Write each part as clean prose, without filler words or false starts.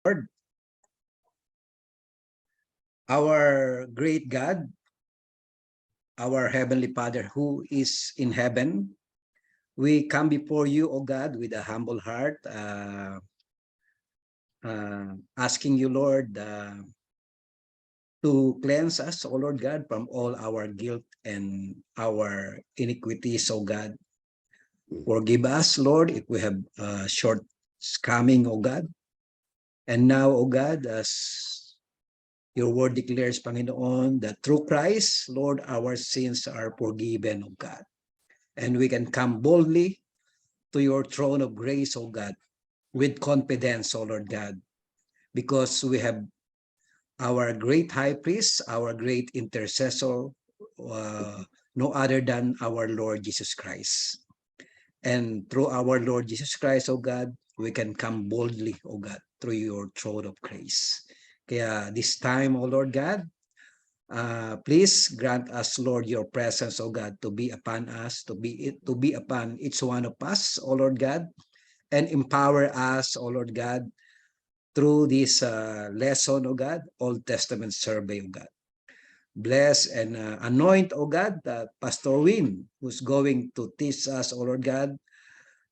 Lord, our great God, our Heavenly Father who is in heaven, we come before you, O God, with a humble heart, asking you, Lord, to cleanse us, O Lord God, from all our guilt and our iniquities, O God. Forgive us, Lord, if we have shortcoming, O God. And now, O God, as your word declares, Panginoon, that through Christ, Lord, our sins are forgiven, O God. And we can come boldly to your throne of grace, O God, with confidence, O Lord God, because we have our great high priest, our great intercessor, no other than our Lord Jesus Christ. And through our Lord Jesus Christ, O God, we can come boldly, O God, through your throne of grace. Kaya this time, O Lord God, please grant us, Lord, your presence, O God, to be upon us, to be upon each one of us, O Lord God, and empower us, O Lord God, through this lesson, O God, Old Testament survey, O God. Bless and anoint, O God, Pastor Win, who's going to teach us, O Lord God,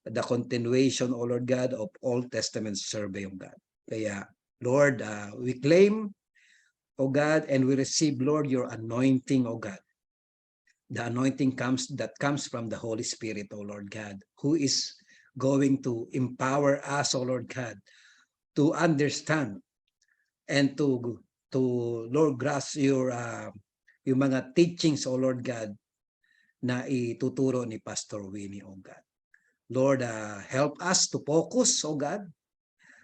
the continuation, O Lord God, of Old Testament survey, O God. Kaya, Lord, we claim, O God, and we receive, Lord, your anointing, O God. The anointing comes from the Holy Spirit, O Lord God, who is going to empower us, O Lord God, to understand and to Lord grasp your yung mga teachings, O Lord God, na ituturo ni Pastor Winnie, O God. Lord, help us to focus, O God,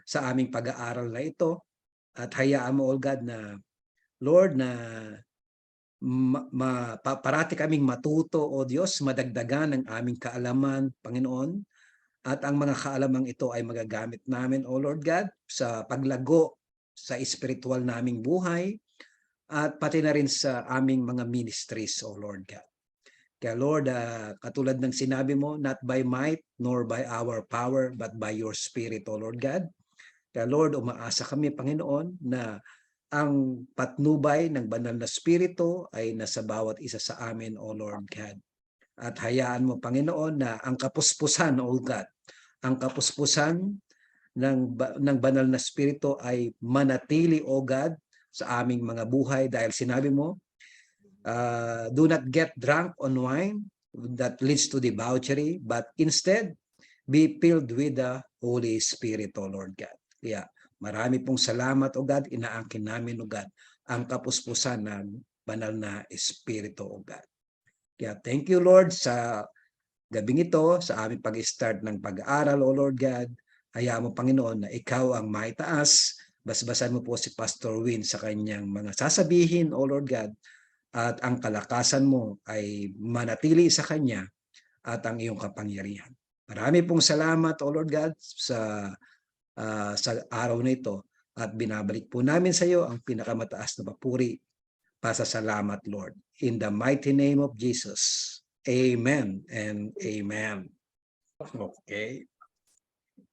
sa aming pag-aaral na ito at hayaan mo, O God, na Lord, na parati kaming matuto, O Diyos, madagdagan ang aming kaalaman, Panginoon, at ang mga kaalamang ito ay magagamit namin, O Lord God, sa paglago sa spiritual naming buhay at pati na rin sa aming mga ministries, O Lord God. Kaya Lord, katulad ng sinabi mo, not by might nor by our power, but by your Spirit, O Lord God. Kaya Lord, umaasa kami, Panginoon, na ang patnubay ng banal na Espiritu ay nasa bawat isa sa amin, O Lord God. At hayaan mo, Panginoon, na ang kapuspusan, O God, ang kapuspusan ng banal na Espiritu ay manatili, O God, sa aming mga buhay dahil sinabi mo, do not get drunk on wine that leads to debauchery, but instead, be filled with the Holy Spirit, O Lord God. Kaya marami pong salamat, O God, inaangkin namin, O God, ang kapuspusan ng banal na Espiritu, O God. Kaya thank you, Lord, sa gabing ito, sa aming pag-start ng pag-aaral, O Lord God. Hayaan mo, Panginoon, na ikaw ang maitaas. Basbasan mo po si Pastor Win sa kanyang mga sasabihin, O Lord God, at ang kalakasan mo ay manatili sa kanya at ang iyong kapangyarihan. Marami pong salamat, O Lord God, sa araw na ito at binabalik po namin sa iyo ang pinakamataas na papuri. Pasasalamat, Lord. In the mighty name of Jesus. Amen and amen. Okay.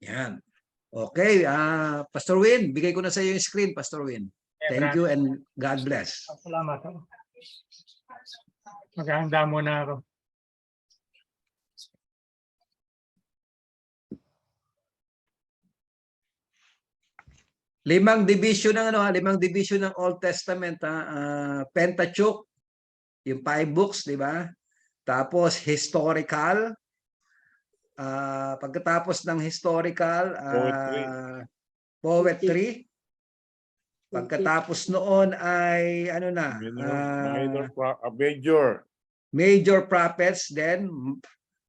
Yan. Okay, Pastor Win, bigay ko na sa iyo yung screen, Pastor Win. Thank you and God bless. Salamat. Maghahanda muna ako. Limang division ng Old Testament, Pentateuch, yung 5 books, di ba? Tapos historical, pagkatapos ng historical, poetry. Pagkatapos noon ay ano na, major prophets, then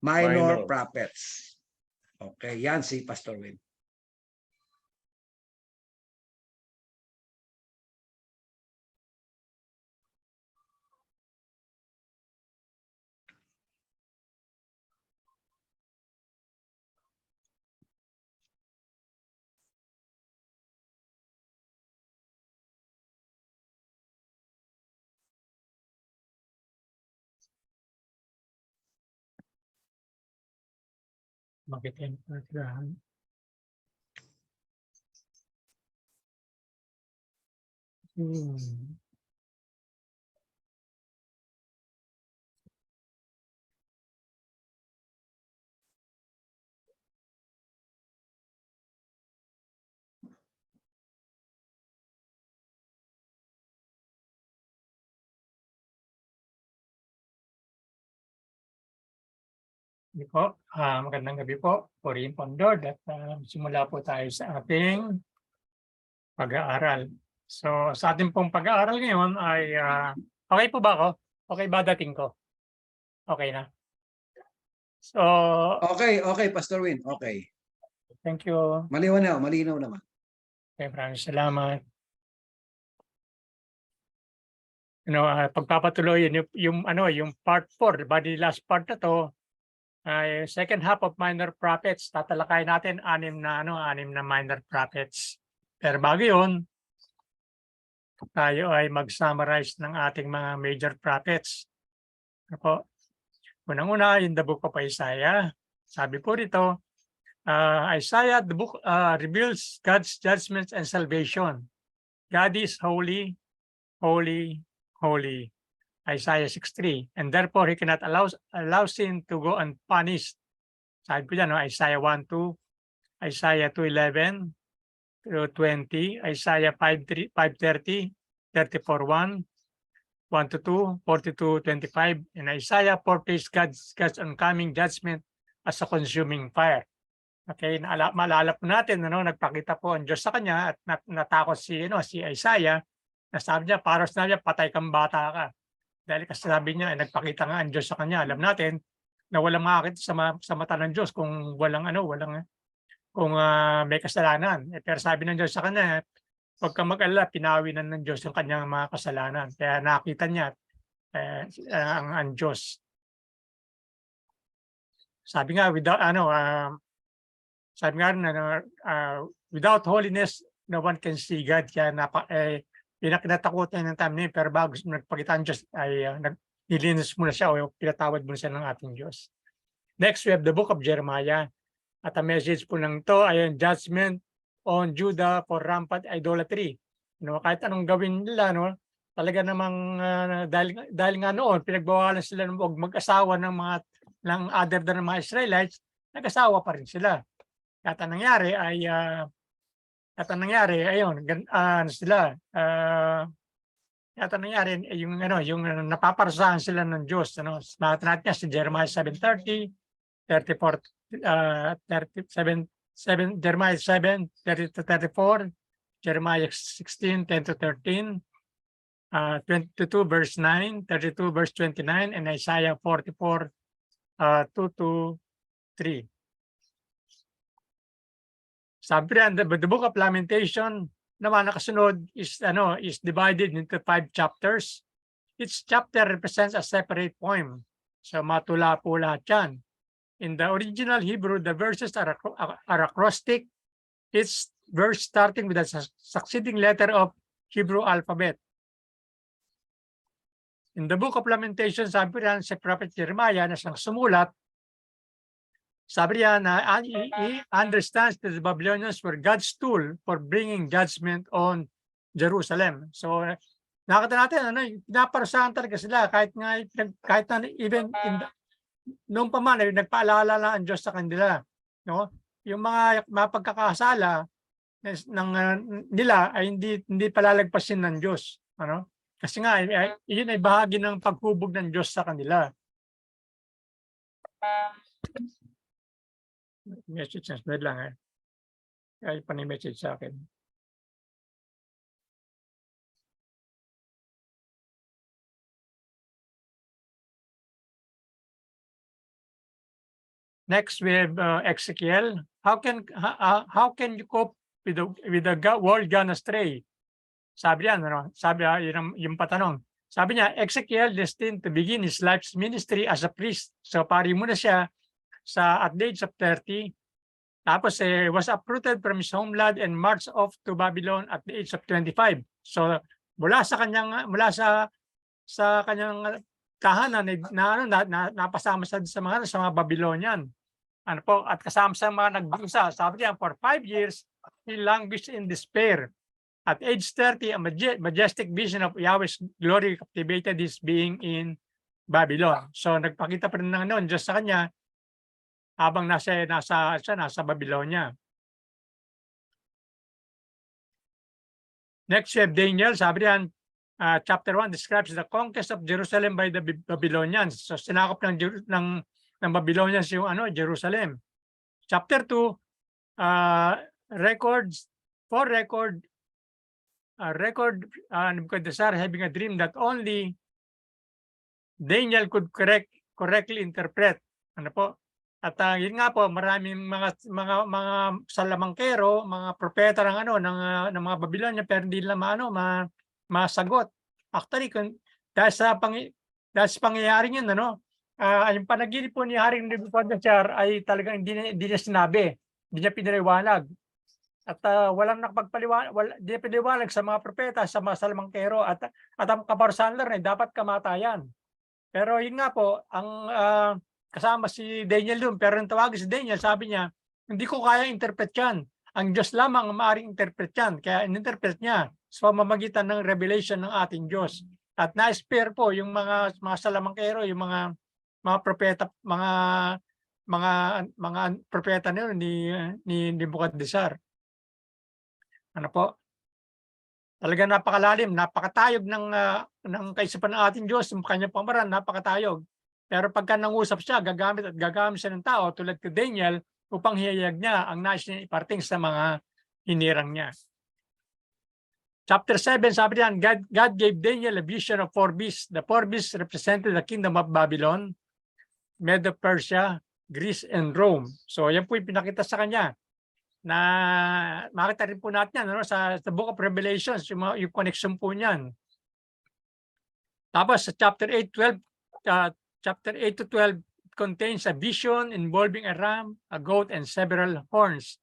minor prophets. Okay, yan si Pastor Win. Bakit yan? Hindi po. Magandang gabi po. Purihin po ang Lord at simula po tayo sa ating pag-aaral. So sa ating pong pag-aaral ngayon ay okay po ba ako? Okay ba dating ko? Okay na. So Okay, okay, Pastor Win. Okay. thank you. Malinaw naman. Okay, maraming salamat. Pagpapatuloy yung part 4, bali last part na to ay second half of minor prophets. Tatalakayin natin anim na minor prophets. Pero bago yun, tayo ay mag-summarize ng ating mga major prophets. Ano po? Unang-una, in the book of Isaiah. Sabi po rito, Isaiah, the book reveals God's judgments and salvation. God is holy, holy, holy. Isaiah 6:3. And therefore, he cannot allow sin to go unpunished. Sabi po dyan, Isaiah 1:2, Isaiah 2:11, 20, Isaiah 5:30, 34:1, 1-2, 42:25, and Isaiah portrays God's oncoming judgment as a consuming fire. Okay, maalala po natin, nagpakita po ang Diyos sa kanya at natakot si Isaiah, nasabi niya, patay kang bata ka. Dahil kasi sabi niya, nagpakita nga ang Diyos sa kanya. Alam natin na walang makakita sa mata ng Diyos kung kung may kasalanan. Pero sabi ng Diyos sa kanya, huwag kang mag-alala, pinawinan ng Diyos yung kanyang mga kasalanan. Kaya nakita niya ang Diyos. Sabi nga, without holiness, no one can see God. Kaya pinakinatakot ng time niya, pero bago nagpakita ang Diyos, ay nilinis muna siya o pinatawad muna siya ng ating Diyos. Next, we have the book of Jeremiah. At ang message po ng ito ay ang judgment on Judah for rampant idolatry. Kahit anong gawin nila, talaga namang dahil nga noon, pinagbawalan sila ng mag-asawa ng other than ng mga Israelites, nag-asawa pa rin sila. At ang nangyari ay yung napaparusahan sila ng Diyos. Bakit natin si Jeremiah 7:30, 34, 37, Jeremiah 7:30-34, Jeremiah 16:10-13, 22 verse 9, 32 verse 29, and Isaiah 44, 2-3. Sabi rin, the book of Lamentation naman nakasunod is divided into 5 chapters. Each chapter represents a separate poem. So matula po lahat yan. In the original Hebrew, the verses are acrostic. Each verse starting with a succeeding letter of Hebrew alphabet. In the book of Lamentation, sabi rin si Prophet Jeremiah na siyang sumulat, sabi niya na he understands that the Babylonians were God's tool for bringing judgment on Jerusalem. So nakita natin, pinaparusahan talaga sila kahit na even noong pa man, nagpaalala na ang Diyos sa kanila. Yung mga mapagkakasala nila ay hindi palalagpasin ng Diyos. Kasi nga, yun ay bahagi ng paghubog ng Diyos sa kanila. Message lang Kaya pa ni message sa akin. Next, we have Ezekiel. How can you cope with the world gone astray? Sabi yan, yung patanong. Sabi niya, Ezekiel destined to begin his life's ministry as a priest. So pari muna siya at the age of 30. Tapos was uprooted from his homeland and marched off to Babylon at the age of 25. So mula sa kanyang tahanan napasama sa mga Babylonian. At kasama sa mga nagdusa. Sabi niya, for 5 years, he languished in despair. At age 30, a majestic vision of Yahweh's glory captivated his being in Babylon. So nagpakita pa rin ng noon Diyos sa kanya habang nasa Babylonia. Next, we have Daniel. Sabi diyan, chapter 1 describes the conquest of Jerusalem by the Babylonians. So sinakop ng Babylonians yung Jerusalem. Chapter 2 records Nebuchadnezzar having a dream that only Daniel could correctly interpret. Ano po? At yun nga po, maraming mga salamangkero, mga propeta ng mga Babylonia, pero hindi nila masagot. Actually, dahil sa pangyayaring yun, yung panaginip po ni Haring Nebuchadnezzar ay talagang hindi niya sinabi, hindi niya pinaliwanag. At walang nakapagpaliwanag, hindi pinaliwanag sa mga propeta, sa mga salamangkero, at ang kaparusahan lang ay dapat kamatayan. Pero yun nga po, ang kasama si Daniel doon, pero nung tawagin si Daniel, sabi niya, hindi ko kaya interpret yan. Ang Diyos lamang ang maaaring interpret yan. Kaya in-interpret niya sa pamamagitan ng revelation ng ating Diyos. At na-spare po yung mga salamangkero, yung mga propeta, mga propeta ni Nebuchadnezzar. Ano po? Talaga napakalalim, napakatayog ng kaisipan ng ating Diyos, yung kanyang pamamaraan, napakatayog. Pero pagka nangusap siya, gagamit siya ng tao tulad kay Daniel upang hiyayag niya ang nais niya iparting sa mga hinirang niya. Chapter 7, sabi diyan, God gave Daniel a vision of 4 beasts. The 4 beasts represented the kingdom of Babylon, Medo Persia, Greece, and Rome. So yan po yung pinakita sa kanya. Na makita rin po natin yan sa Book of Revelations, yung connection po niyan. Tapos sa chapter 8 to 12 contains a vision involving a ram, a goat, and several horns,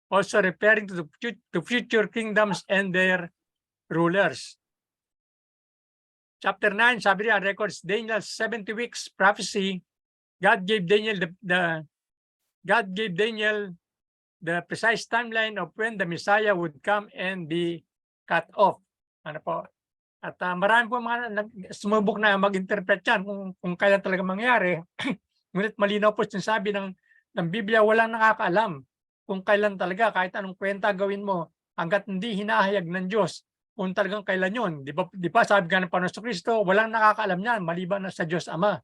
also referring to the future kingdoms and their rulers. Chapter 9, sabi niya, records Daniel's 70 weeks prophecy. God gave Daniel the precise timeline of when the Messiah would come and be cut off. Ano po? At marami po mga sumubok na mag-interpret yan kung kailan talaga mangyari. Ngunit malinaw po sinasabi ng Biblia, walang nakakaalam kung kailan talaga, kahit anong kwenta gawin mo, hanggat hindi hinahayag ng Diyos kung talagang kailan yun. Di ba sabi nga ng Panginoon Kristo, walang nakakaalam yan, maliban na sa Diyos Ama.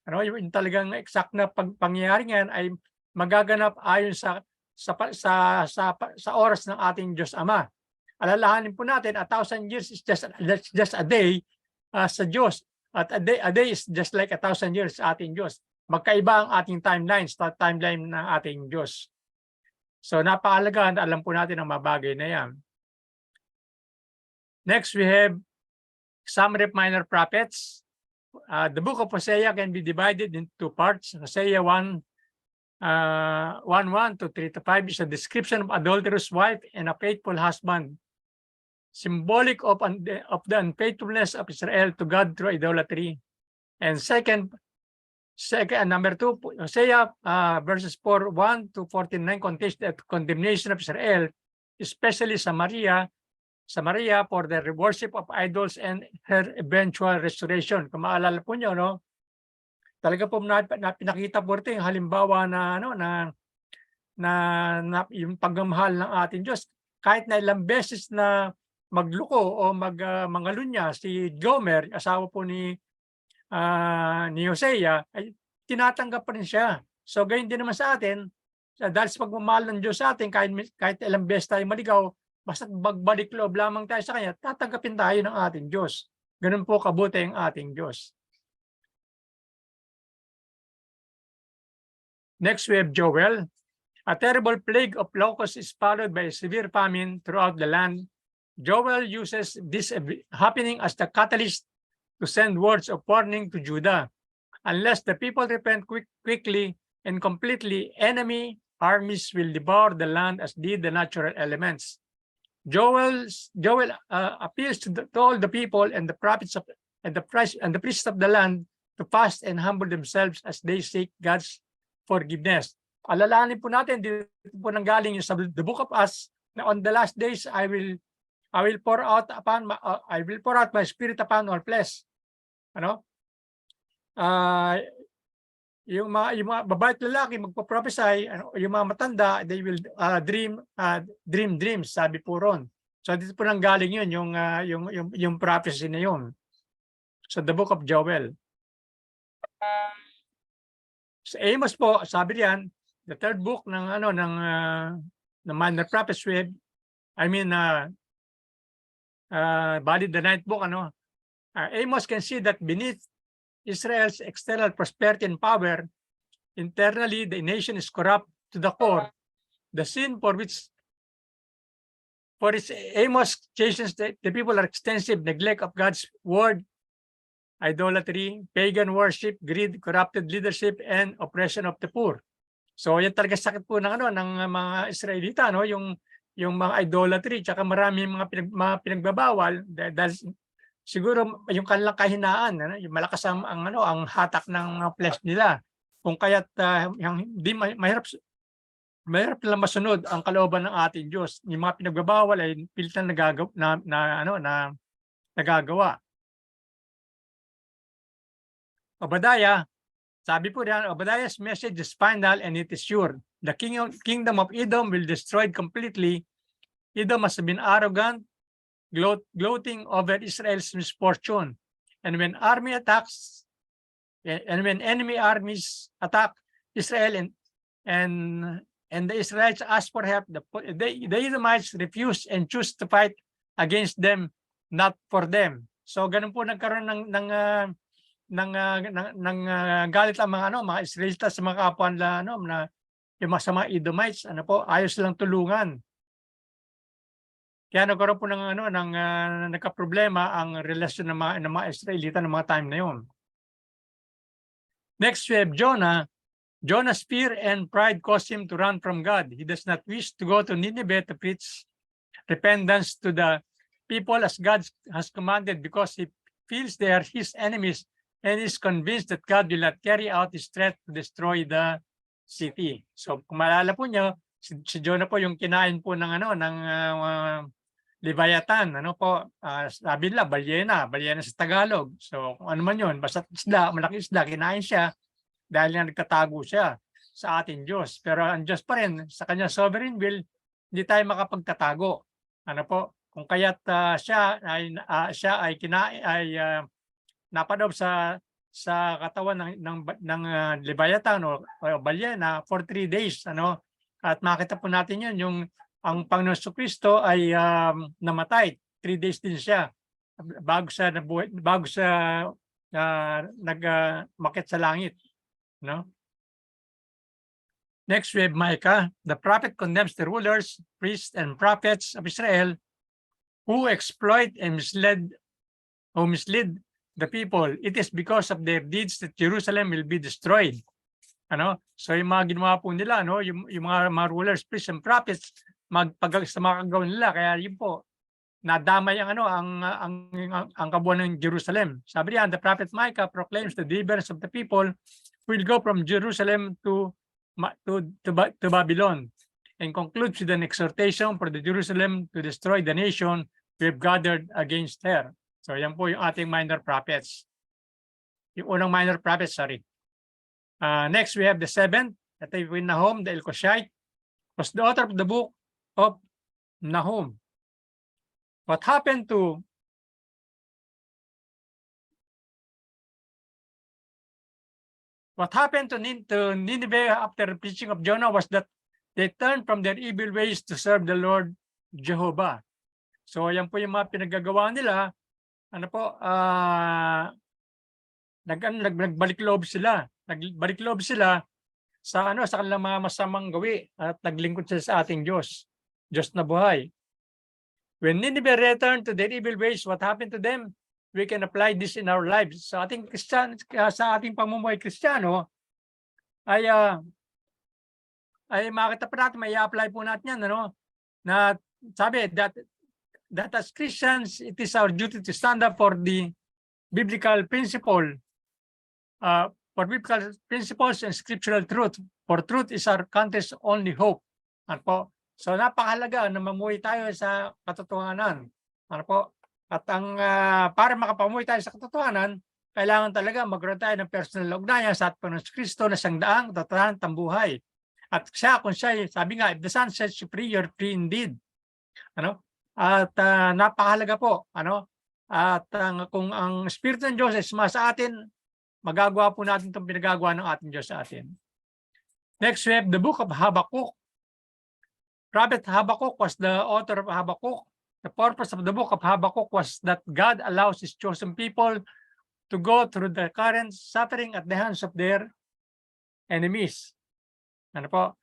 Yung talagang exact na pangyayari ngayon ay magaganap ayon sa oras ng ating Diyos Ama. Alalahanin po natin, 1,000 years is just a day sa Diyos. At a day is just like 1,000 years sa ating Diyos. Magkaiba ang ating timeline sa timeline ng ating Diyos. So napakahalaga, alam po natin ang mabagay na yan. Next, we have summary of minor prophets. The book of Hosea can be divided into 2 parts. Hosea 1:1 to 3-5 is a description of adulterous wife and a faithful husband, symbolic of the unfaithfulness of Israel to God through idolatry. And number 2, Hosea verses 4:1 to 14:9 contains the condemnation of Israel, especially Samaria for the worship of idols and her eventual restoration. Kung maalala po niyo, talaga po pinakita po rin yung halimbawa na yung pagmamahal ng ating Diyos. Kahit na ilang beses na magluko o mangalunya si Gomer, asawa po ni Hosea, ay tinatanggap pa rin siya. So gayon din naman sa atin, dahil sa pagmamahal ng Diyos sa atin, kahit ilang beses tayo maligaw, basta magbalik loob lamang tayo sa Kanya, tatanggapin tayo ng ating Diyos. Ganun po kabuti ang ating Diyos. Next, we have Joel. A terrible plague of locusts is followed by a severe famine throughout the land. Joel uses this happening as the catalyst to send words of warning to Judah. Unless the people repent quickly and completely, enemy armies will devour the land as did the natural elements. Joel appeals to all the people and the prophets and the priests of the land to fast and humble themselves as they seek God's forgiveness. Alalahanin po natin, dito po nanggaling yung sa the book of Us, na on the last days I will I will pour out my spirit upon all flesh. Ano? Yung mga babae at lalaki magpo-prophesy, yung mga matanda, they will dream dreams, sabi po ron. So dito po nang galing yun, yung prophecy na yun. So the book of Joel. Sa Amos po, sabi riyan, the third book ng minor prophets, bali the ninth book, Amos can see that beneath Israel's external prosperity and power, internally the nation is corrupt to the core. The sin for its Amos chastens the people are extensive neglect of God's word, idolatry, pagan worship, greed, corrupted leadership, and oppression of the poor. So yan talaga sakit po ng mga Israelita, yung mga idolatry, tsaka marami mga pinagbabawal dahil siguro yung kanilang kahinaan, yung malakas ang hatak ng flesh nila. Kung kaya't hindi mahirap lang masunod ang kalooban ng ating Diyos. Yung mga pinagbabawal ay pilitan nagagawa. Obadiah, sabi po diyan, Obadiah's message is final and it is sure. The kingdom of Edom will destroyed completely. Edom has been arrogant, gloating over Israel's misfortune. And when enemy armies attack Israel and the Israelites ask for help, the Edomites refuse and choose to fight against them, not for them. So ganun po nagkaroon ng galit ang mga Israelita sa mga kapwa na yung mga Edomites, ayaw silang tulungan. Kaya nagkaroon po nagka-problema ang relasyon ng mga Israelita ng mga time na yun. Next, we have Jonah. Jonah's fear and pride caused him to run from God. He does not wish to go to Nineveh to preach repentance to the people as God has commanded because he feels they are his enemies and is convinced that God will not carry out his threat to destroy the city. So kung maalala po niyo, si Jonah po yung kinain po ng Leviathan, sabi nila, balyena sa Tagalog. So kung ano man yun, basta isda, malaki isda, kinain siya dahil na nagtatago siya sa ating Diyos. Pero ang Diyos pa rin, sa kanyang sovereign will, hindi tayo makapagtatago. Kung kaya't siya ay napadoob sa katawan ng Leviathan o balyena for 3 days. At makita po natin yun, ang Panginoon Kristo ay namatay. 3 days din siya bago siya nagmakit sa langit. Next, we have Micah. The prophet condemns the rulers, priests, and prophets of Israel who exploit and mislead the people. It is because of their deeds that Jerusalem will be destroyed. So yung mga ginawa po nila, yung mga rulers, priests, and prophets, sa mga kagawin nila, kaya yun po, nadamay ang kabuuan ng Jerusalem. Sabi niya, the prophet Micah proclaims the deliverance of the people who will go from Jerusalem to Babylon, and concludes with an exhortation for the Jerusalem to destroy the nation we have gathered against her. So yan po yung ating minor prophets. Yung unang minor prophets, sorry. Next, we have the seventh. Ito yung Nahum, the Elkoshite, was the author of the book of Nahum. What happened to Nineveh after the preaching of Jonah was that they turned from their evil ways to serve the Lord Jehovah. So yan po yung mga pinagagawa nila. Nagbalik loob sila. Nagbalik loob sila sa kanilang mga masamang gawi at naglingkod sila sa ating Diyos na buhay. When Nineveh returned to their evil ways, what happened to them? We can apply this in our lives. Sa ating pamumuhay Kristiyano, ay makita pa natin, may apply po natin yan, na sabi that as Christians, it is our duty to stand up for the biblical principles and scriptural truth. For truth is our country's only hope. So napakahalaga na mamuhay tayo sa katotohanan. Ano po? At ang para makapamuhay tayo sa katotohanan, kailangan talaga magkaroon tayo ng personal na ugnayan sa ating Panginoon Kristo na siyang daang katotohanan tambuhay. At siya, kung siya, sabi nga, if the Son sets you free, you're free indeed. Ano? At napakahalaga po, ano? At kung ang Espiritu ng Diyos ay sumasa atin, magagawa po natin itong pinagagawa ng ating Diyos sa atin. Next, we have the book of Habakkuk. Prophet Habakkuk was the author of Habakkuk. The purpose of the book of Habakkuk was that God allows His chosen people to go through the current suffering at the hands of their enemies. Ano po?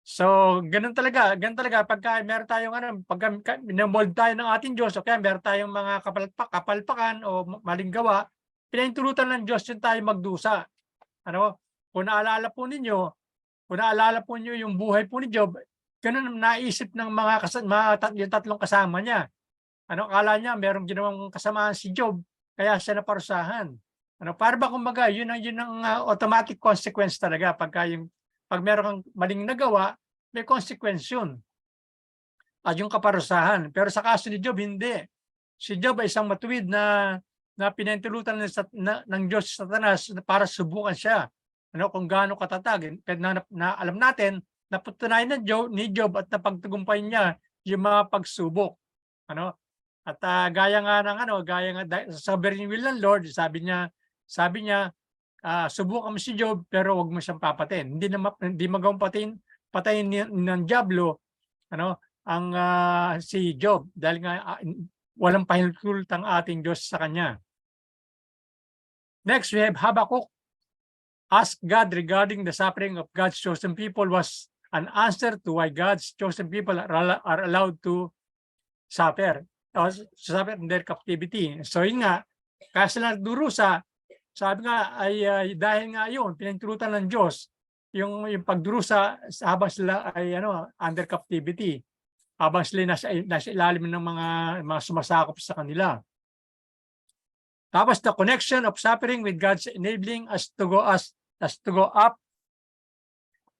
So, ganun talaga pagka meron tayong pagka minamold tayo ng ating Diyos, o kaya meron tayong mga kapalpakan o maling gawa, pinahintulutan ng Diyos yung tayo magdusa. Ano? Kung naalala po ninyo yung buhay po ni Job, ganun ang naisip ng yung tatlong kasama niya. Ano, akala niya merong ginawang kasamaan si Job, kaya siya naparusahan. Ano, para ba kumbaga, yun ang automatic consequence talaga pag meron kang maling nagawa, may consequence yun. At yung kaparusahan. Pero sa kaso ni Job, hindi. Si Job ay isang matuwid na pinahintulutan ng Diyos Satanas para subukan siya. Ano, kung gaano katatag. Na alam natin, napatunayan ni Job at napagtagumpay niya yung mga pagsubok. Ano? At gaya nga sa sovereign will ng Lord, sabi niya, subukan mo si Job pero wag mo siyang papatayin. Hindi magawang patayin ng diablo si Job dahil nga walang pahinulot ang ating Diyos sa kanya. Next, we have Habakkuk. Ask God regarding the suffering of God's chosen people was an answer to why God's chosen people are allowed to suffer in their captivity. So yun nga, kaya sila nagdurusa, sabi nga ay dahil nga yun, pinahintulutan ng Diyos yung pagdurusa habang sila ay under captivity, habang sila nasa ilalim ng mga sumasakop sa kanila. Tapos the connection of suffering with God's enabling us to go up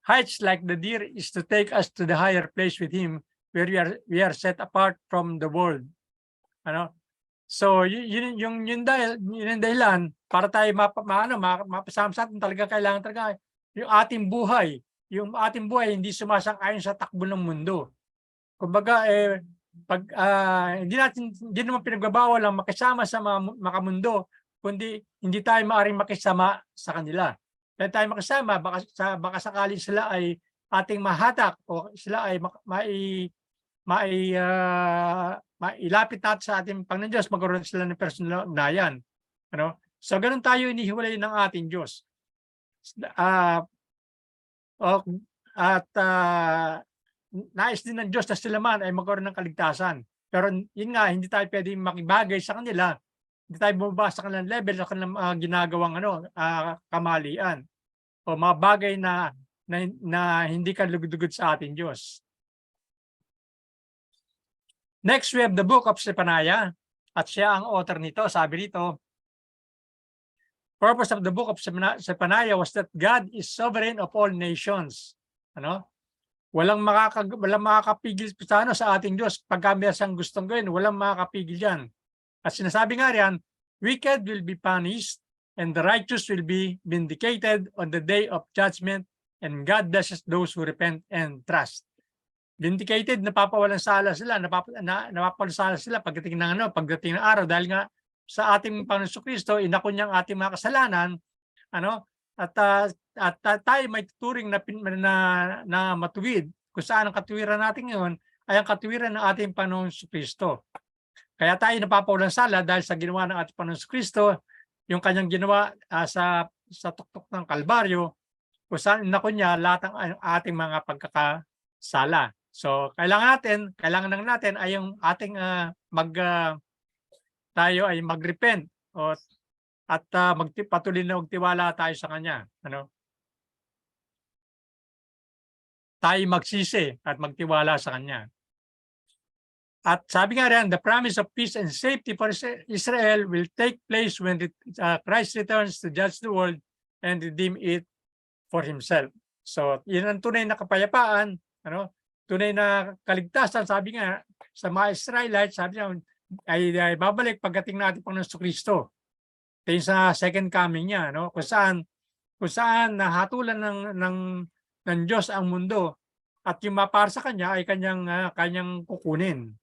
heights like the deer is to take us to the higher place with Him, where we are set apart from the world. So yun yung dahilan para tayo mapasama sa atin, talaga kailangan talaga yung ating buhay hindi sumasang-ayon sa takbo ng mundo. Kumbaga hindi naman pinagbabawal ang makisama sa mga makamundo, kundi hindi tayo maaaring makisama sa kanila. Kaya tayo makisama, baka sakali sila ay ating mahatak o sila ay mailapit natin sa ating Panginoon Diyos, magkaroon sila ng personal na ugnayan. So ganun tayo inihiwalay ng ating Diyos. Nais din ng Diyos na sila man ay magkaroon ng kaligtasan. Pero yun nga, hindi tayo pwedeng makibagay sa kanila. Hindi tayo bumaba sa kanilang level, sa kanilang ginagawang kamalian o mga bagay na hindi kalugod-dugod sa ating Diyos. Next, we have the book of Zephaniah. At siya ang author nito. Sabi dito, purpose of the book of Zephaniah was that God is sovereign of all nations. Walang makakapigil sa ating Diyos. Pagka may siyang gustong gawin, walang makakapigil yan. At sinasabi nga riyan, wicked will be punished and the righteous will be vindicated on the day of judgment, and God blesses those who repent and trust. Vindicated, napapawalan sala sila, napapawalan sila pagdating ng araw, dahil nga sa ating Panginoon Kristo, inako niya ang ating mga kasalanan, at tayo may tuturing na matuwid. Kung saan ang katuwiran natin ngayon ay ang katuwiran ng ating Panginoon Kristo. Kaya tayo napapawalan sala dahil sa ginawa ng ating Panginoon Kristo, yung kanyang ginawa sa tuktok ng Kalbaryo, kung saan inako niya lahat ng ating mga pagkakasala. So kailangan natin ay yung ating tayo ay mag-repent at patuloy na magtiwala tayo sa kanya. Tayo magsisi at magtiwala sa kanya. At sabi nga rin, the promise of peace and safety for Israel will take place when Christ returns to judge the world and redeem it for Himself. So yun ang tunay na kapayapaan, tunay na kaligtasan. Sabi nga sa mga Israelites, sabi niya, ay babalik pagdating natin Panginoon Kristo. Ito yung sa second coming niya, no? Kung saan nahatulan ng Diyos ang mundo at yung mapara sa kanya ay kanyang kukunin.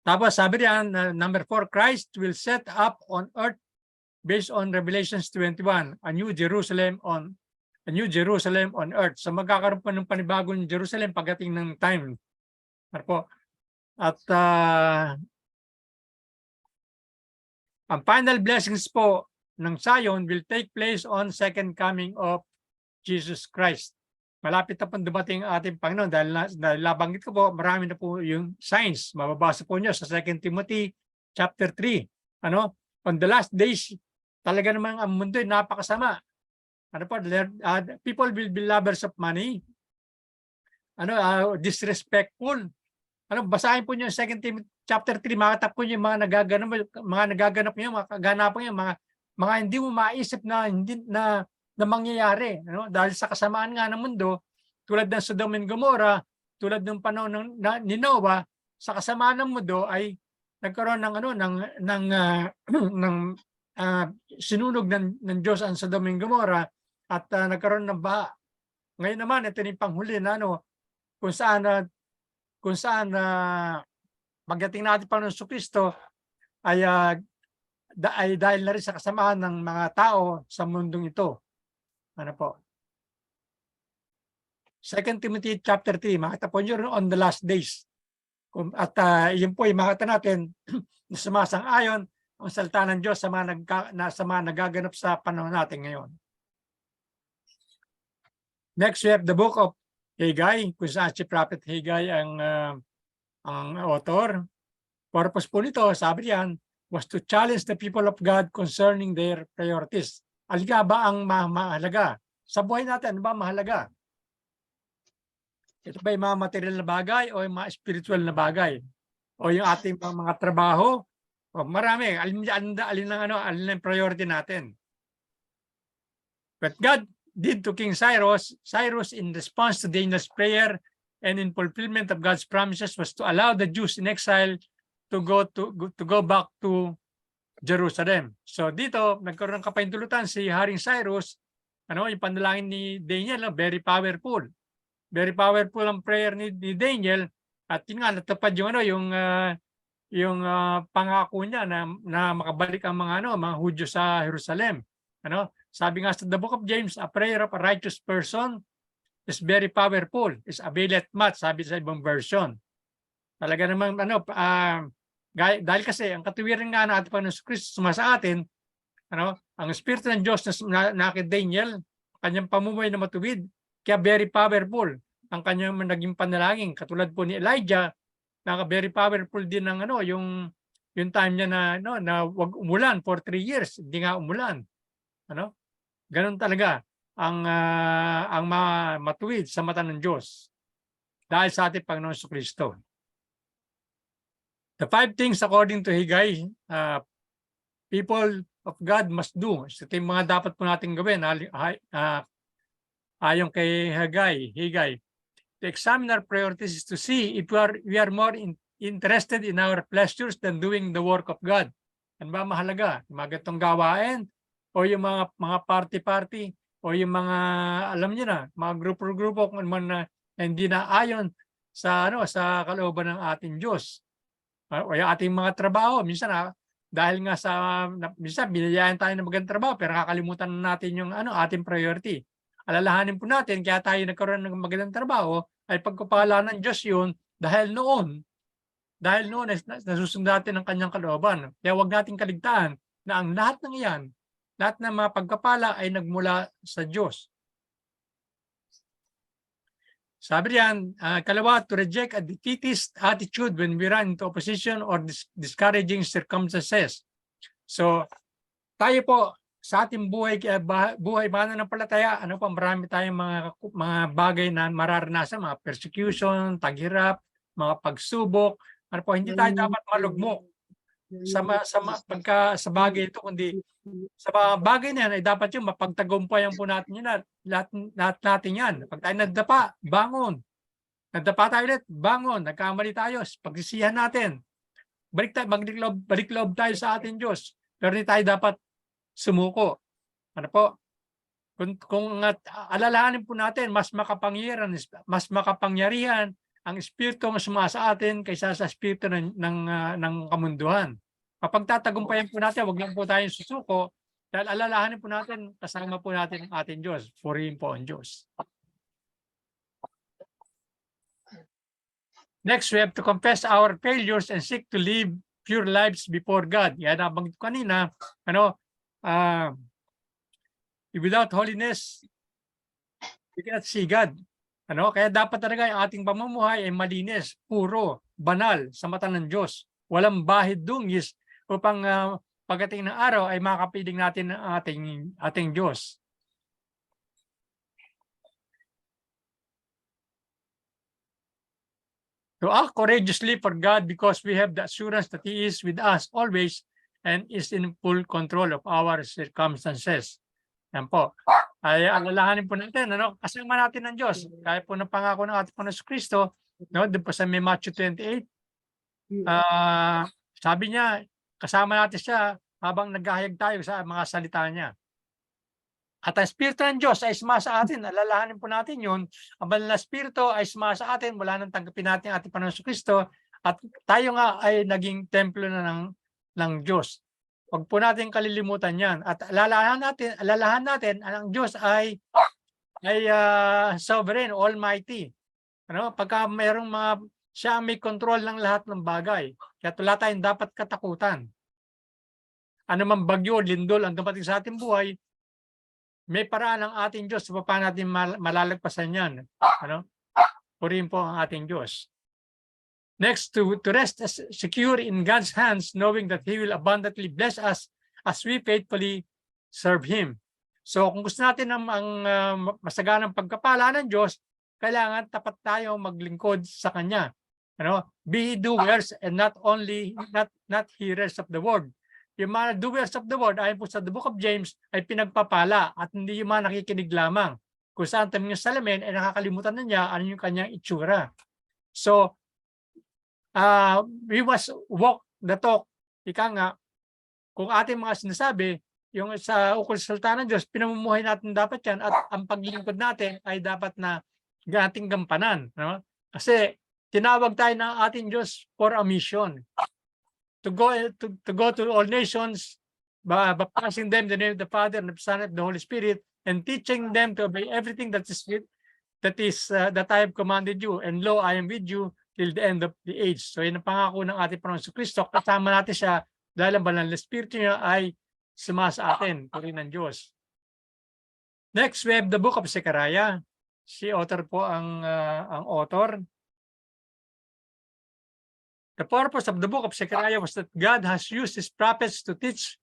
Tapos sabi riyan, number 4, Christ will set up on earth based on Revelations 21, a new Jerusalem on earth. So magkakaroon pa ng panibagong Jerusalem pagdating ng time. Ano po? At ang final blessings po ng Zion will take place on second coming of Jesus Christ. Malapit na po dumating ang ating Panginoon dahil nabanggit ko po, marami na po yung signs. Mababasa po nyo sa 2 Timothy chapter 3. Ano? On the last days, talaga namang ang mundo ay napakasama. Ano po? People will be lovers of money. Disrespectful. Basahin po nyo 2 Timothy chapter 3, makatap po nyo yung mga nagaganap nyo, mga kaganapan nyo, mga hindi mo maisip na mangyayari, dahil sa kasamaan nga ng mundo, tulad ng Sodom and Gomorrah, tulad ng panahon ni Noah, sa kasamaan ng mundo ay nagkaroon ng sinunog ng Diyos ang Sodom and Gomorrah at nagkaroon ng baha. Ngayon naman ito yung panghuli na kung saan pagdating natin Panginoon Kristo ay dahil na rin sa kasamaan ng mga tao sa mundong ito. Ano po? 2 Timothy chapter 3, makita po nyo on the last days. At yun po, makita natin na sumasang-ayon ang salita ng Diyos sa mga nagaganap sa panahon natin ngayon. Next, we have the book of Haggai, kung saan si Prophet Haggai ang author. Purpose po nito, sabi riyan, was to challenge the people of God concerning their priorities. Alga ba ang mahalaga? Sa buhay natin, ano ba mahalaga? Ito ba yung mga material na bagay o yung mga spiritual na bagay? O yung ating mga trabaho? O marami. Alin ang priority natin? But God did to King Cyrus in response to Daniel's prayer and in fulfillment of God's promises was to allow the Jews in exile to go back to Jerusalem. So dito, nagkaroon ng kapahintulutan si Haring Cyrus, yung panalangin ni Daniel, very powerful. Very powerful ang prayer ni Daniel at yun nga, natupad yung pangako niya na makabalik ang mga Hudyo sa Jerusalem. Sabi nga sa the book of James, a prayer of a righteous person is very powerful, is availeth much, sabi sa ibang version. Talaga namang dahil kasi ang katuwiran nga ng ating Panginoon Kristo sa atin, ang Espiritu ng Diyos na kay Daniel, kanyang pamumuhay na matuwid, kaya very powerful ang kanyang naging panalangin. Katulad po ni Elijah, very powerful din ng yung time niya na wag umulan for 3 years, hindi nga umulan. Ganun talaga ang matuwid sa mata ng Diyos dahil sa ating Panginoon Kristo. The 5 things according to Haggai, people of God must do. Ito yung mga dapat po natin gawin ayon kay Haggai. To examine our priorities is to see if we are more interested in our pleasures than doing the work of God. Ano ba mahalaga? Mga ganitong gawain o yung mga party-party o yung mga, alam niyo na, mga grupo-grupo kung man na hindi na ayon sa kalooban ng ating Diyos. O yung ating mga trabaho, minsan dahil nga minsan binayaran tayo ng magandang trabaho pero kakalimutan natin yung ating priority. Alalahanin po natin, kaya tayo nagkaroon ng magandang trabaho, ay pagkapala ng Diyos yun dahil noon nasusunod natin ang kanyang kalooban. Kaya huwag natin kaligtaan na ang lahat ng iyan, lahat ng mga pagkapala ay nagmula sa Diyos. Sabi riyan, kalawa, to reject a defeatist attitude when we run into opposition or discouraging circumstances. So, tayo po, sa ating buhay mananampalataya, marami tayong mga bagay na mararanasan, mga persecution, taghirap, mga pagsubok. Hindi tayo dapat malugmok sa bagay ito, kundi sa mga bagay na yan ay dapat yung mapagtagumpayan po natin yun lahat natin yan. Pag tayo nagdapa, bangon. Nadapa tayo ulit, bangon, nagkamali tayo, pagsisihan natin. Balik loob tayo sa ating Diyos. Pero hindi tayo dapat sumuko. Ano po? Kung alalahanin po natin, mas makapangyarihan ang espiritu na sumasa atin kaysa sa espiritu ng kamunduhan. Kapag tatagumpayan po natin, wag lang po tayong susuko, dahil alalahanin po natin, kasama po natin ang ating Diyos. Purihin po ang Diyos. Next, we have to confess our failures and seek to live pure lives before God. Yan nabanggit ko kanina, without holiness, we cannot see God. Kaya dapat talaga yung ating pamumuhay ay malinis, puro, banal sa mata ng Diyos. Walang bahid dungis upang pagdating ng araw ay makapiling natin ang ating Diyos. To act courageously for God because we have the assurance that He is with us always and is in full control of our circumstances. Yan po. Ay alalahanin po natin, kasama natin ng Diyos. Kaya po ng pangako ng ating Panginoon Kristo, doon po sa Matthew 28, sabi niya, kasama natin siya habang naghahayag tayo sa mga salita niya. At ang Espiritu ng Diyos ay sumasa atin. Alalahanin po natin yun. Ang banal na Espiritu ay sumasa atin. Wala nang tanggapin natin ang ating Panginoon Kristo. At tayo nga ay naging templo na ng Diyos. Huwag po natin kalilimutan yan. At alalahan natin, ang Diyos ay sovereign, almighty. Pagka mayroong siya may control ng lahat ng bagay. Kaya wala tayong dapat katakutan. Ano man bagyo, lindol ang dumating sa ating buhay, may paraan ang ating Diyos paano natin malalagpasan yan. Purihin po ang ating Diyos. Next, to rest secure in God's hands, knowing that He will abundantly bless us as we faithfully serve Him. So kung gusto natin ang masaganang pagkapala ng Diyos, kailangan tapat tayo maglingkod sa Kanya. Be doers and not hearers of the word. Yung mga doers of the word, ayon po sa the book of James, ay pinagpapala at hindi yung mga nakikinig lamang. Kung saan tamang yung salamin ay nakakalimutan na niya ano yung kanyang itsura. So, we must walk the talk. Ika nga, kung ating mga sinasabi, yung sa ukol sa salita ng Diyos, pinamumuhay natin dapat yan at ang paglilingkod natin ay dapat na ating gampanan. Kasi tinawag tayo ng ating Diyos for a mission. To go to all nations, baptizing them in the name of the Father and the Son and the Holy Spirit, and teaching them to obey everything that I have commanded you. And lo, I am with you till the end of the age. So yun ang pangako ng ating Panginoon Kristo. Kasama natin siya dahil ang banal na Espiritu niya ay sumasa atin, purihin ng Diyos. Next, we have the book of Zechariah. Si author po ang author. The purpose of the book of Zechariah was that God has used His prophets to teach,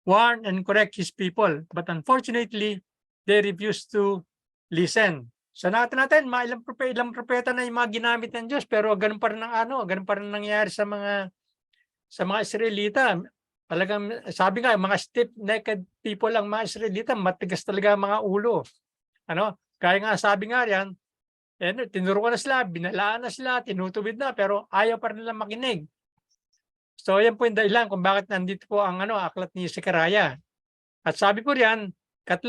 warn, and correct His people. But unfortunately, they refused to listen. So natin, ilang propeta na yung mga ginamit ng Diyos, pero ganun pa rin nangyayari sa mga Israelita. Talagang, sabi nga, mga stiff-necked people ang mga Israelita, matigas talaga ang mga ulo. Kaya nga sabi nga yan, tinuruan na sila, binalaan na sila, tinutuwid na, pero ayaw pa rin nila makinig. So yan po yung dahilan kung bakit nandito po ang aklat ni Zechariah. At sabi po riyan,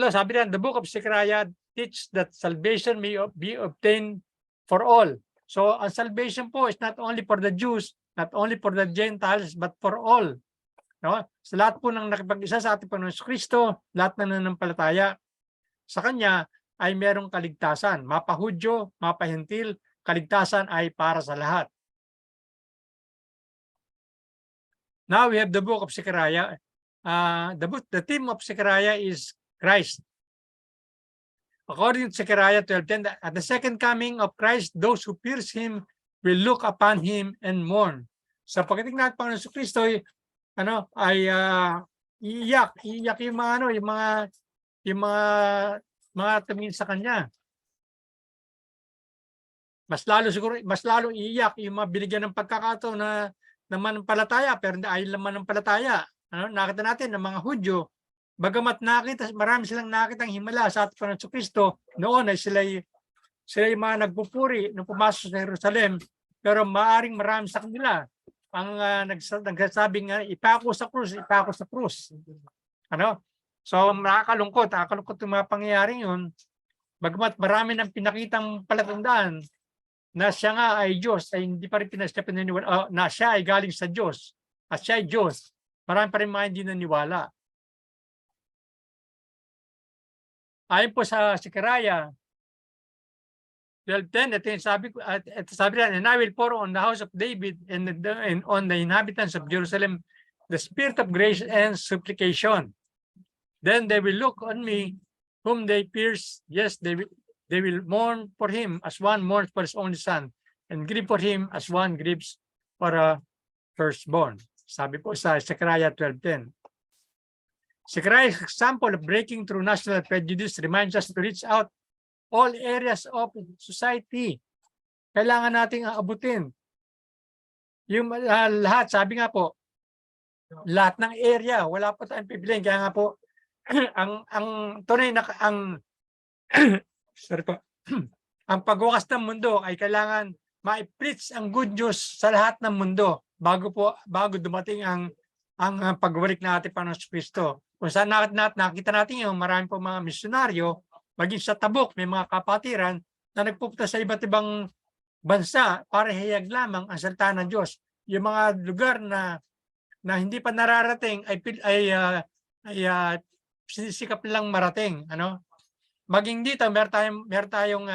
sabi riyan, the book of Zechariah teach that salvation may be obtained for all. So ang salvation po is not only for the Jews, not only for the Gentiles, but for all. Sa lahat po ng nakipag-isa sa ating Panginoon Kristo, lahat na nanampalataya sa Kanya, ay merong kaligtasan. Mapa-Hudyo, mapa-Hentil, kaligtasan ay para sa lahat. Now we have the book of Zechariah. The theme of Zechariah is Christ. According to Zechariah 12:10, at the second coming of Christ, those who pierce Him will look upon Him and mourn. So pagdating natin Panginoon Kristo ay iiyak yung mga tumingin sa Kanya. Mas lalo iiyak yung mga binigyan ng pagkakataon na manampalataya pero hindi ayaw lang manampalataya. Nakita natin ng mga Hudyo, bagamat marami silang nakitang himala sa ating Panginoon Kristo, noon ay sila'y Sila yung mga nagpupuri nung pumasok sa Jerusalem, pero maaring marami sa kanila ang nagsasabing ipako sa krus, ipako sa krus. Ano? So nakakalungkot yung mga pangyayaring yun. Bagamat marami ng pinakitang palatandaan na siya nga ay Diyos, ay hindi pa rin pinaniwala, na siya ay galing sa Diyos, at siya ay Diyos. Marami pa rin mga hindi naniwala. Ayon po sa Zechariah 12:10, ito yung sabi niya, and I will pour on the house of David and on the inhabitants of Jerusalem the spirit of grace and supplication. Then they will look on me whom they pierce. Yes, they will mourn for him as one mourns for his only son, and grieve for him as one grieves for a firstborn. Sabi po sa Zechariah 12:10. Zechariah's example of breaking through national prejudice reminds us to reach out all areas of society. Kailangan nating aabutin. Yung lahat, sabi nga po, lahat ng area, wala po tayong pipiliin. Kaya nga po, ang tunay na, sorry po, ang pagwakas ng mundo ay kailangan ma-preach ang good news sa lahat ng mundo bago dumating ang pagbalik natin Panginoon Kristo. Kung saan nakita natin yung marami po mga misyonaryo, maging sa Tabuk, may mga kapatiran na nagpupunta sa iba't ibang bansa para hiyag lamang ang salita ng Diyos. Yung mga lugar na hindi pa nararating ay sisikap lang marating. Ano? Maging dito, meron tayong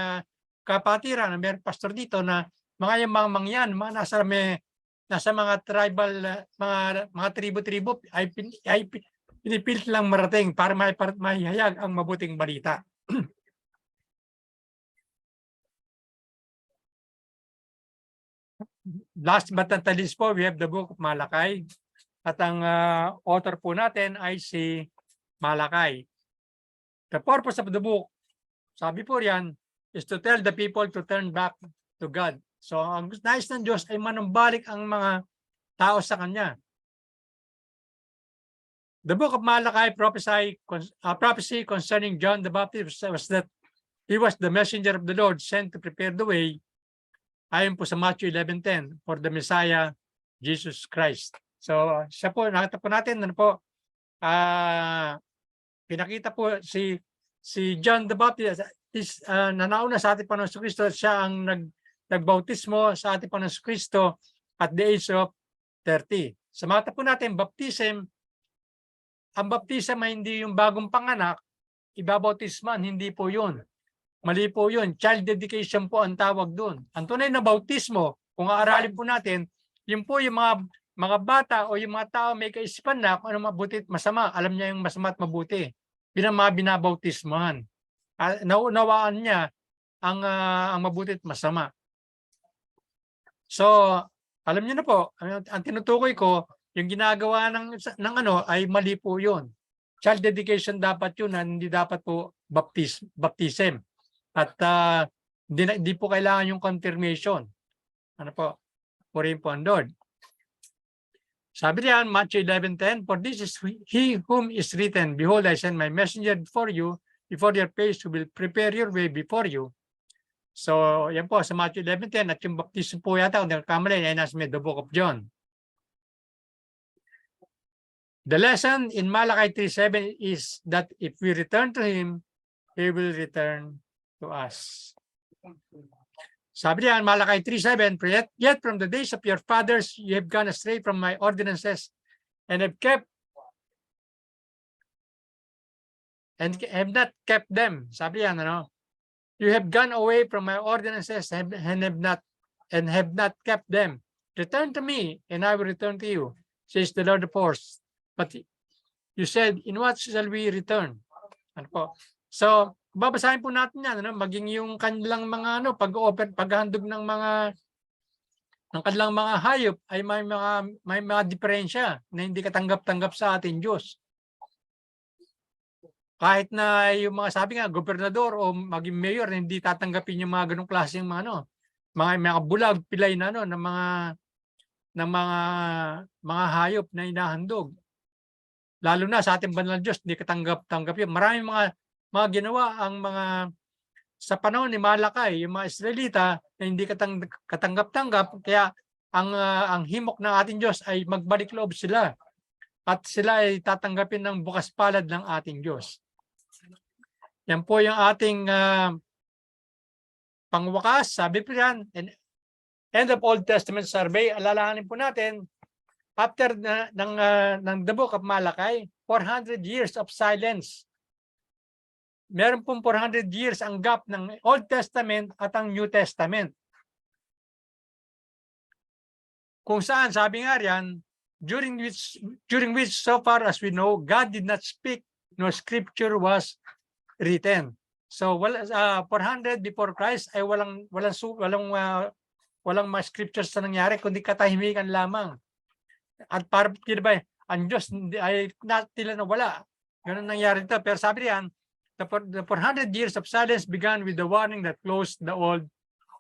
kapatiran, meron pastor dito na mga mangyan, mga nasa mga tribal, mga tribo-tribo ay pinipilit lang marating para mahihayag ang mabuting balita. Last but not least po, we have the book of Malakay. At ang author po natin ay si Malakay. The purpose of the book, sabi po riyan, is to tell the people to turn back to God. So ang nais ng Diyos ay manumbalik ang mga tao sa Kanya. The book of Malakay prophecy concerning John the Baptist was that he was the messenger of the Lord sent to prepare the way, ayon po sa Matthew 11:10, for the Messiah, Jesus Christ. So siya po, nakita po natin, pinakita po si John the Baptist, na nauna sa ating Panginoon Kristo, siya ang nagbautismo sa ating Panginoon Kristo at the age of 30. Sa mata po natin, baptism, ang baptism ay hindi yung bagong panganak, ibabautisman, hindi po yun. Mali po yun. Child dedication po ang tawag doon. Ang tunay na bautismo, kung aaralin po natin, yun po yung mga bata o yung mga tao may kaisipan na kung ano mabuti at masama. Alam niya yung masama at mabuti. Binabautismahan. Naunawaan niya ang mabuti at masama. So, alam niyo na po, ang tinutukoy ko, yung ginagawa ng ay mali po yun. Child dedication dapat yun, hindi dapat po baptism. At hindi po kailangan yung confirmation. Ano po? Purihin po ang Lord. Sabi niyan, Matthew 11:10, for this is he whom is written, behold, I send my messenger before your face, who will prepare your way before you. So, yan po sa Matthew 11:10, at yung baptism po yata, kung nagkamali, ay nasa the book of John. The lesson in Malachi 3:7 is that if we return to Him, He will return to us. Sabi niyan, Malachi 3:7, yet from the days of your fathers, you have gone astray from my ordinances and have not kept them. Sabi niyan, you have gone away from my ordinances and have not kept them. Return to me, and I will return to you, says the Lord of hosts. But you said, in what shall we return? Ano po? So, babasahin po natin yan, maging yung kanilang mga pag-handog ng kanilang mga hayop ay may mga diferensya na hindi katanggap-tanggap sa ating Diyos. Kahit na yung mga sabi nga, gobernador o maging mayor, hindi tatanggapin yung mga ganong klaseng mga bulag, pilay na ng mga hayop na inahandog. Lalo na sa ating banal na Diyos, hindi katanggap-tanggap yun. Maraming mga ginawa ang sa panahon ni Malakay, yung mga Israelita na hindi katanggap-tanggap, kaya ang himok ng ating Diyos ay magbalik loob sila at sila ay tatanggapin ng bukas palad ng ating Diyos. Yan po yung ating pangwakas, sabi po yan, end of Old Testament survey. Alalahanin po natin, after ng the book of Malakay, 400 years of silence. Meron pong 400 years ang gap ng Old Testament at ang New Testament. Kung saan, sabi nga riyan, during which so far as we know, God did not speak, no scripture was written. So 400 before Christ ay walang mga scriptures na nangyari kundi katahimikan lamang. At para ba ang Diyos ay tila na wala. Ganun nangyari dito. Pero sabi riyan, the 400 years of silence began with the warning that closed the Old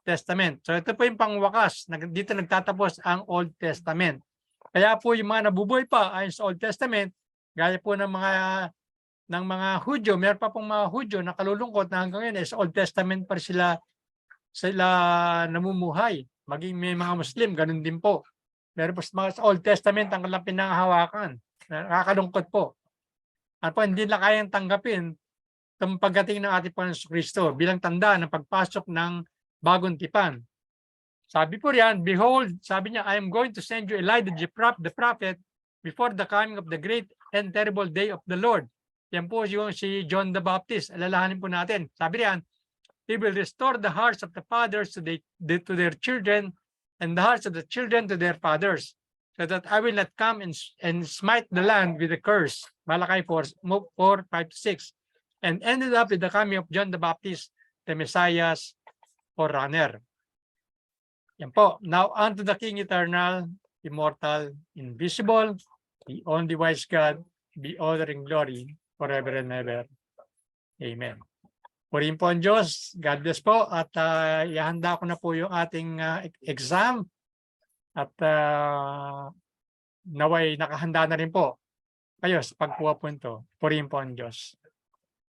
Testament. So ito po yung pangwakas. Dito nagtatapos ang Old Testament. Kaya po yung mga nabubuhay pa ayon sa Old Testament, gaya po ng mga Hudyo, meron pa pong mga Hudyo na kalulungkot na hanggang ngayon sa Old Testament pa sila namumuhay. Maging may mga Muslim, ganun din po. Meron po sa Old Testament ang kanilang pinanghahawakan. Nakakalungkot po. At po hindi na kayang tanggapin itong pagdating ng ating Panginoon Kristo bilang tanda ng pagpasok ng bagong tipan. Sabi po riyan, behold, sabi niya, I am going to send you Elijah the prophet before the coming of the great and terrible day of the Lord. Yan po yung si John the Baptist. Alalahanin po natin. Sabi riyan, he will restore the hearts of the fathers to their children and the hearts of the children to their fathers, so that I will not come and smite the land with a curse. Malakay 4:5-6. And ended up with the coming of John the Baptist, the Messiah's forerunner. Yan po. Now unto the King eternal, immortal, invisible, the only wise God, be honor and glory forever and ever. Amen. Purihin po ang Diyos. God bless po. At ihanda ko na po yung ating exam. At naway nakahanda na rin po kayo sa pagkuha po ito. Purihin po ang Diyos.